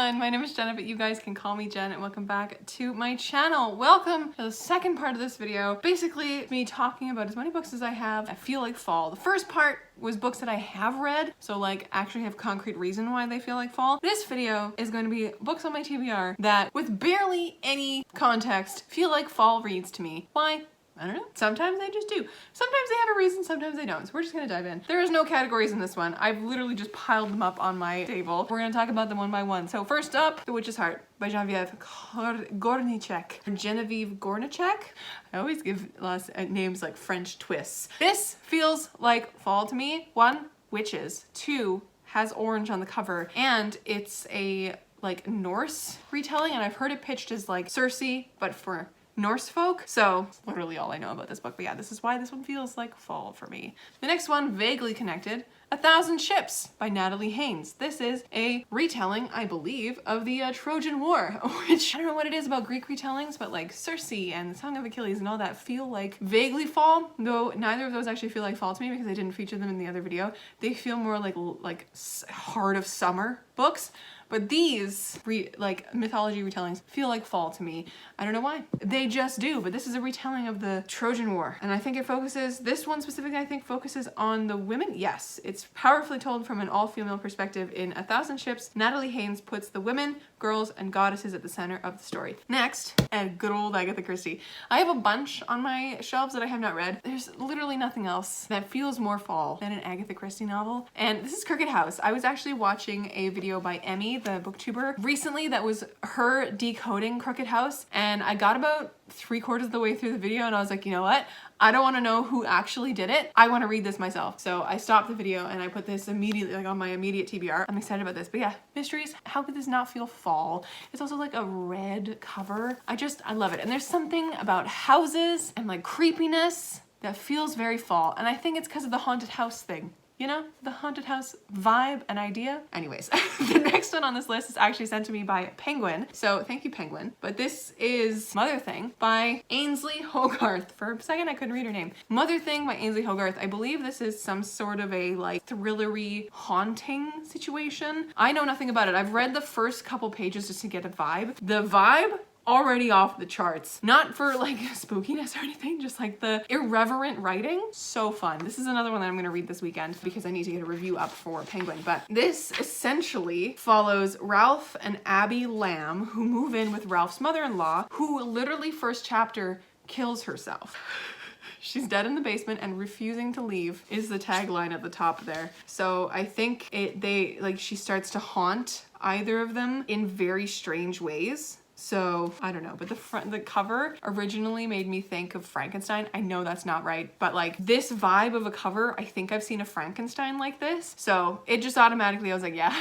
everyone, my name is Jenna, but you guys can call me Jen, and welcome back to my channel. Welcome to the second part of this video. Basically, me talking about as many books as I have. I feel like fall. The first part was books that I have read, so like actually have concrete reason why they feel like fall. This video is going to be books on my TBR that, with barely any context, feel like fall reads to me. Why? I don't know. Sometimes they just do. Sometimes they have a reason, sometimes they don't. So we're just gonna dive in. There is no categories in this one. I've literally just piled them up on my table. We're gonna talk about them one by one. So first up, The Witch's Heart by Genevieve Gornichek. I always give last names like French twists. This feels like fall to me. 1, witches. 2, has orange on the cover, and it's a like Norse retelling, and I've heard it pitched as like Circe, but for Norse folk. So literally all I know about this book, but yeah, this is why this one feels like fall for me. The next one, vaguely connected, 1,000 Ships by Natalie Haynes. This is a retelling, I believe, of the Trojan War, which I don't know what it is about Greek retellings, but like Circe and the Song of Achilles and all that feel like vaguely fall, though neither of those actually feel like fall to me because I didn't feature them in the other video. They feel more like Heart of Summer books. But these like mythology retellings feel like fall to me. I don't know why. They just do, but this is a retelling of the Trojan War. And I think it focuses, this one specifically I think focuses on the women. Yes, it's powerfully told from an all-female perspective in 1,000 Ships. Natalie Haynes puts the women, girls, and goddesses at the center of the story. Next, and good old Agatha Christie. I have a bunch on my shelves that I have not read. There's literally nothing else that feels more fall than an Agatha Christie novel. And this is Crooked House. I was actually watching a video by Emmy, the booktuber, recently that was her decoding Crooked House, and I got about 3/4 of the way through the video and I was like, you know what? I don't want to know who actually did it. I want to read this myself. So I stopped the video and I put this immediately like on my immediate TBR. I'm excited about this. But yeah, mysteries, how could this not feel fall? It's also like a red cover. I love it. And there's something about houses and like creepiness that feels very fall. And I think it's because of the haunted house thing. You know, the haunted house vibe and idea. Anyways, the next one on this list is actually sent to me by Penguin. So thank you, Penguin. But this is Mother Thing by Ainsley Hogarth. For a second, I couldn't read her name. Mother Thing by Ainsley Hogarth. I believe this is some sort of a like thrillery haunting situation. I know nothing about it. I've read the first couple pages just to get a vibe. The vibe already off the charts. Not for like spookiness or anything, just like the irreverent writing. So fun. This is another one that I'm gonna read this weekend because I need to get a review up for Penguin. But this essentially follows Ralph and Abby Lamb, who move in with Ralph's mother-in-law, who literally first chapter kills herself. She's dead in the basement and refusing to leave is the tagline at the top there. So I think she starts to haunt either of them in very strange ways. So I don't know, but the cover originally made me think of Frankenstein. I know that's not right, but like this vibe of a cover, I think I've seen a Frankenstein like this. So it just automatically, I was like, yeah,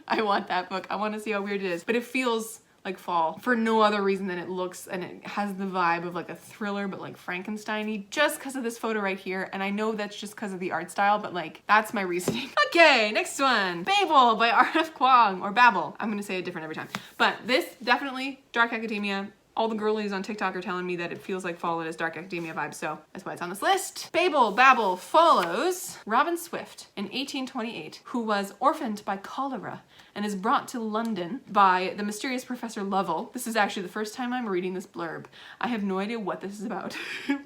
I want that book. I want to see how weird it is, but it feels like fall for no other reason than it looks, and it has the vibe of like a thriller, but like Frankenstein-y, just because of this photo right here. And I know that's just because of the art style, but like that's my reasoning. Okay, next one, Babel by R.F. Kuang, or Babel. I'm gonna say it different every time, but this definitely dark academia. All the girlies on TikTok are telling me that it feels like fall and is dark academia vibes, so that's why it's on this list. Babel follows Robin Swift in 1828, who was orphaned by cholera and is brought to London by the mysterious Professor Lovell. This is actually the first time I'm reading this blurb. I have no idea what this is about,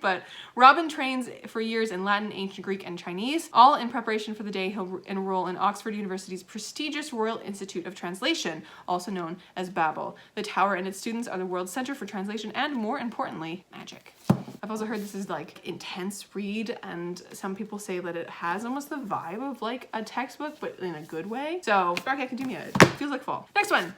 but Robin trains for years in Latin, ancient Greek, and Chinese, all in preparation for the day he'll enroll in Oxford University's prestigious Royal Institute of Translation, also known as Babel. The tower and its students are the world's center for translation and, more importantly, magic. I've also heard this is like intense read, and some people say that it has almost the vibe of like a textbook, but in a good way. So dark academia, it feels like fall. Next one,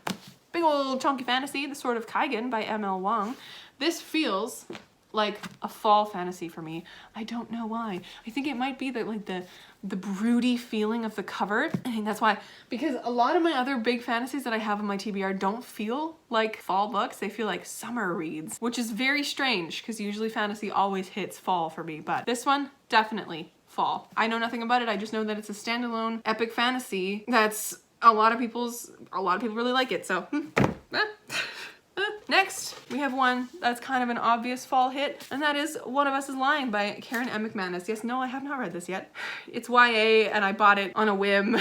big old chunky fantasy, The Sword of Kaigen by M.L. Wang. This feels like a fall fantasy for me. I don't know why. I think it might be that like the broody feeling of the cover. I think that's why, because a lot of my other big fantasies that I have on my TBR don't feel like fall books. They feel like summer reads, which is very strange because usually fantasy always hits fall for me, but this one definitely fall. I know nothing about it. I just know that it's a standalone epic fantasy that's a lot of people really like it. So Next, we have one that's kind of an obvious fall hit, and that is One of Us is Lying by Karen M. McManus. Yes, no, I have not read this yet. It's YA, and I bought it on a whim.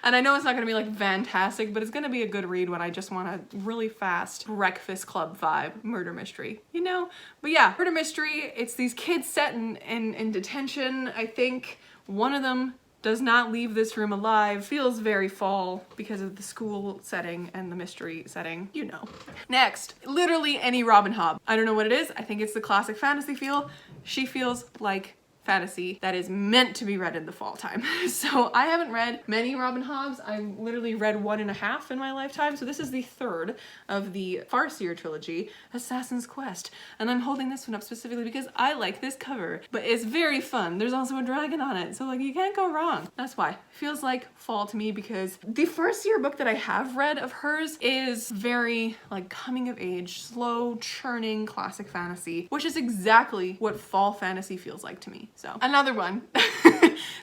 And I know it's not gonna be like fantastic, but it's gonna be a good read when I just want a really fast Breakfast Club vibe murder mystery, you know? But yeah, murder mystery, it's these kids set in detention. I think one of them does not leave this room alive. Feels very fall because of the school setting and the mystery setting, you know. Next, literally any Robin Hobb. I don't know what it is. I think it's the classic fantasy feel. She feels like fantasy that is meant to be read in the fall time. So I haven't read many Robin Hobbs. I've literally read 1.5 in my lifetime. So this is the third of the Farseer trilogy, Assassin's Quest. And I'm holding this one up specifically because I like this cover, but it's very fun. There's also a dragon on it. So like you can't go wrong. That's why. It feels like fall to me because the Farseer book that I have read of hers is very like coming of age, slow churning classic fantasy, which is exactly what fall fantasy feels like to me. So another one.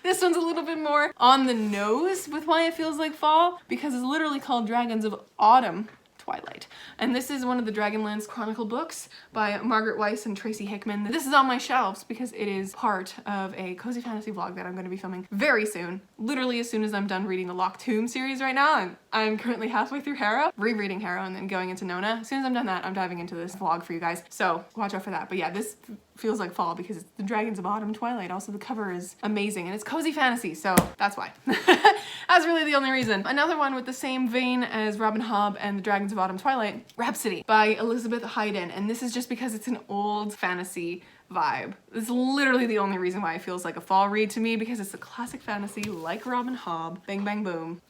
This one's a little bit more on the nose with why it feels like fall, because it's literally called Dragons of Autumn Twilight. And this is one of the Dragonlance Chronicle books by Margaret Weiss and Tracy Hickman. This is on my shelves because it is part of a cozy fantasy vlog that I'm going to be filming very soon. Literally as soon as I'm done reading the Locked Tomb series right now, and I'm currently halfway through Harrow, rereading Harrow and then going into Nona. As soon as I'm done that, I'm diving into this vlog for you guys. So watch out for that. But yeah, this feels like fall because it's the Dragons of Autumn Twilight. Also the cover is amazing and it's cozy fantasy, so that's why. That's really the only reason. Another one with the same vein as Robin Hobb and the Dragons of Autumn Twilight, Rhapsody by Elizabeth Hayden. And this is just because it's an old fantasy vibe. It's literally the only reason why it feels like a fall read to me, because it's a classic fantasy like Robin Hobb. Bang, bang, boom.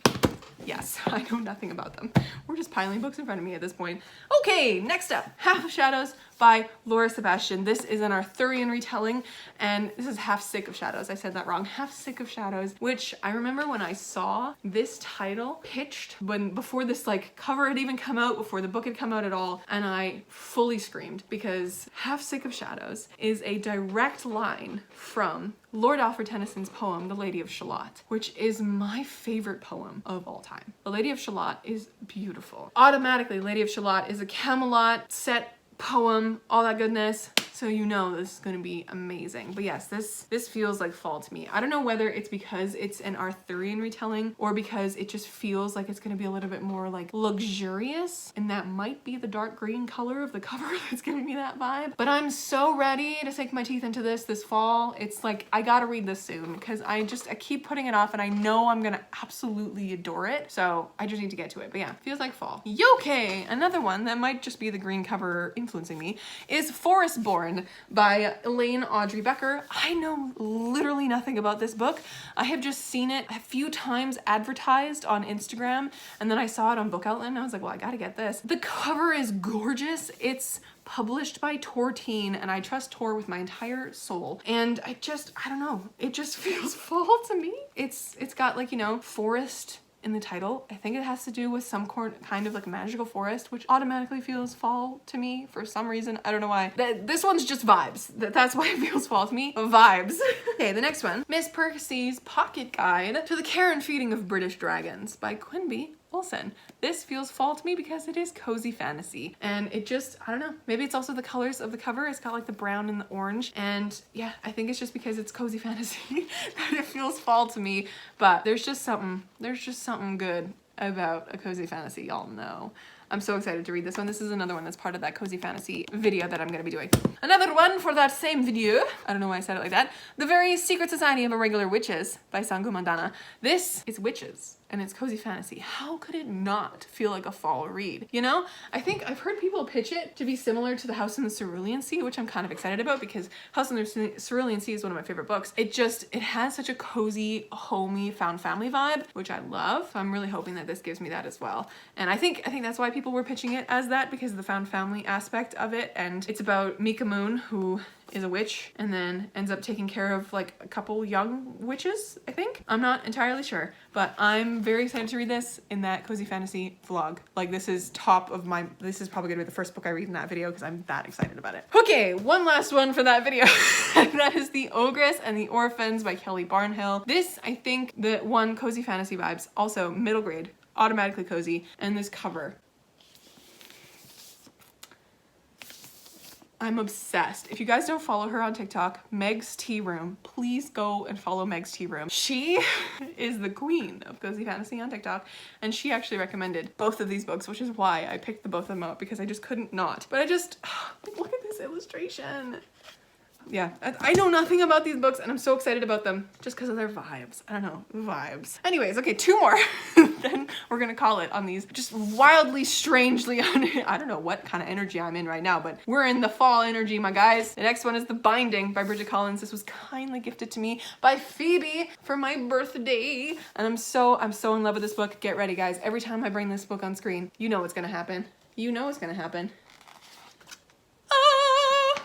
Yes, I know nothing about them. We're just piling books in front of me at this point. Okay, next up, Half of Shadows by Laura Sebastian. This is an Arthurian retelling, and this is Half Sick of Shadows. I said that wrong. Half Sick of Shadows, which I remember when I saw this title pitched before this like cover had even come out, before the book had come out at all, and I fully screamed because Half Sick of Shadows is a direct line from Lord Alfred Tennyson's poem, The Lady of Shalott, which is my favorite poem of all time. The Lady of Shalott is beautiful. Automatically, Lady of Shalott is a Camelot set poem, all that goodness. So you know this is gonna be amazing. But yes, this feels like fall to me. I don't know whether it's because it's an Arthurian retelling or because it just feels like it's gonna be a little bit more like luxurious, and that might be the dark green color of the cover that's giving me that vibe. But I'm so ready to sink my teeth into this fall. It's like, I gotta read this soon because I keep putting it off and I know I'm gonna absolutely adore it. So I just need to get to it. But yeah, feels like fall. Okay, another one that might just be the green cover influencing me is Forestborn by Elaine Audrey Becker. I know literally nothing about this book. I have just seen it a few times advertised on Instagram, and then I saw it on Book Outlet and I was like, well, I gotta get this. The cover is gorgeous. It's published by Tor Teen, and I trust Tor with my entire soul. And I don't know, it just feels fall to me. It's got like, you know, forest in the title. I think it has to do with some kind of like magical forest, which automatically feels fall to me for some reason. I don't know why. This one's just vibes. That's why it feels fall to me. Vibes. Okay, the next one. Miss Percys' Pocket Guide to the Care and Feeding of British Dragons by Quimby Olsen. This feels fall to me because it is cozy fantasy, and it just, I don't know, maybe it's also the colors of the cover. It's got like the brown and the orange, and yeah, I think it's just because it's cozy fantasy that it feels fall to me. But there's just something good about a cozy fantasy, y'all know. I'm so excited to read this one. This is another one that's part of that cozy fantasy video that I'm gonna be doing. Another one for that same video, I don't know why I said it like that, The Very Secret Society of Irregular Witches by Sangu Mandana. This is witches, and it's cozy fantasy. How could it not feel like a fall read? You know, I think I've heard people pitch it to be similar to The House in the Cerulean Sea, which I'm kind of excited about because House in the Cerulean Sea is one of my favorite books. It has such a cozy, homey, found family vibe, which I love. So I'm really hoping that this gives me that as well. And I think that's why people were pitching it as that, because of the found family aspect of it. And it's about Mika Moon, who is a witch and then ends up taking care of like a couple young witches, I think. I'm not entirely sure, but I'm very excited to read this in that cozy fantasy vlog. Like this is this is probably gonna be the first book I read in that video because I'm that excited about it. Okay, one last one for that video. That is The Ogress and the Orphans by Kelly Barnhill. This, I think, the one cozy fantasy vibes, also middle grade, automatically cozy, and this cover. I'm obsessed. If you guys don't follow her on TikTok, Meg's Tea Room, please go and follow Meg's Tea Room. She is the queen of cozy fantasy on TikTok, and she actually recommended both of these books, which is why I picked both of them up, because I just couldn't not. But I just, look at this illustration. Yeah, I know nothing about these books and I'm so excited about them just because of their vibes. I don't know, vibes. Anyways, okay, 2 more. Then we're gonna call it on these just wildly, strangely, I don't know what kind of energy I'm in right now, but we're in the fall energy, my guys. The next one is The Binding by Bridget Collins. This was kindly gifted to me by Phoebe for my birthday. And I'm so in love with this book. Get ready, guys. Every time I bring this book on screen, you know what's gonna happen. You know what's gonna happen.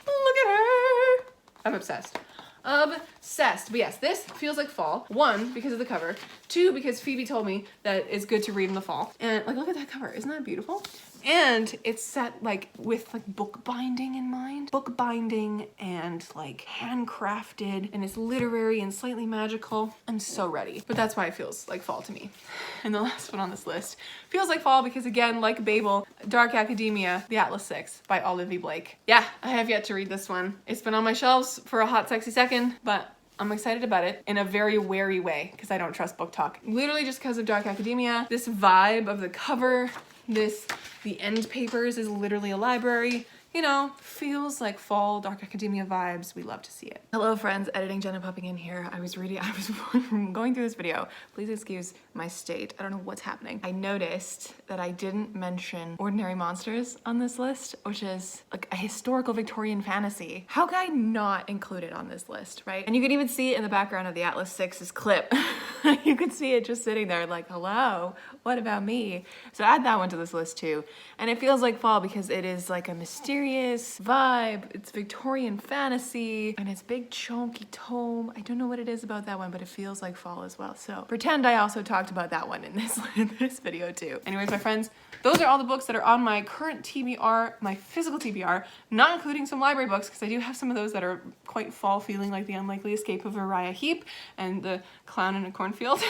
Look at her. I'm obsessed. Obsessed. But yes, this feels like fall. 1, because of the cover. 2, because Phoebe told me that it's good to read in the fall. And like, look at that cover. Isn't that beautiful? And it's set like with like book binding in mind. Book binding and like handcrafted, and it's literary and slightly magical. I'm so ready. But that's why it feels like fall to me. And the last one on this list feels like fall because, again, like Babel, Dark Academia, The Atlas 6 by Olivia Blake. Yeah, I have yet to read this one. It's been on my shelves for a hot, sexy second, but I'm excited about it in a very wary way because I don't trust book talk. Literally just because of Dark Academia, this vibe of the cover, the end papers is literally a library. You know, feels like fall Dark Academia vibes. We love to see it. Hello friends, Editing Jenna popping in here. I was going through this video. Please excuse my state. I don't know what's happening. I noticed that I didn't mention Ordinary Monsters on this list, which is like a historical Victorian fantasy. How could I not include it on this list, right? And you can even see it in the background of the Atlas 6's clip. You could see it just sitting there like, hello, what about me? So add that one to this list too. And it feels like fall because it is like a mysterious vibe. It's Victorian fantasy and it's big chunky tome. I don't know what it is about that one, but it feels like fall as well. So pretend I also talked about that one in this video too. Anyways, my friends, those are all the books that are on my current TBR, my physical TBR, not including some library books because I do have some of those that are quite fall feeling, like The Unlikely Escape of Uriah Heep and The Clown in a Cornfield,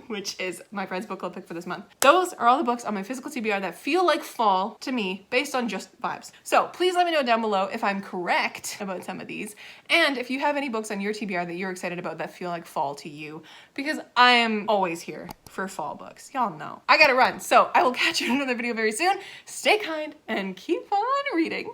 which is my friend's book club pick for this month. Those are all the books on my physical TBR that feel like fall to me based on just vibes. So please let me know down below if I'm correct about some of these, and if you have any books on your TBR that you're excited about that feel like fall to you, because I am always here for fall books. Y'all know. I gotta run, so I will catch you in another video very soon. Stay kind and keep on reading.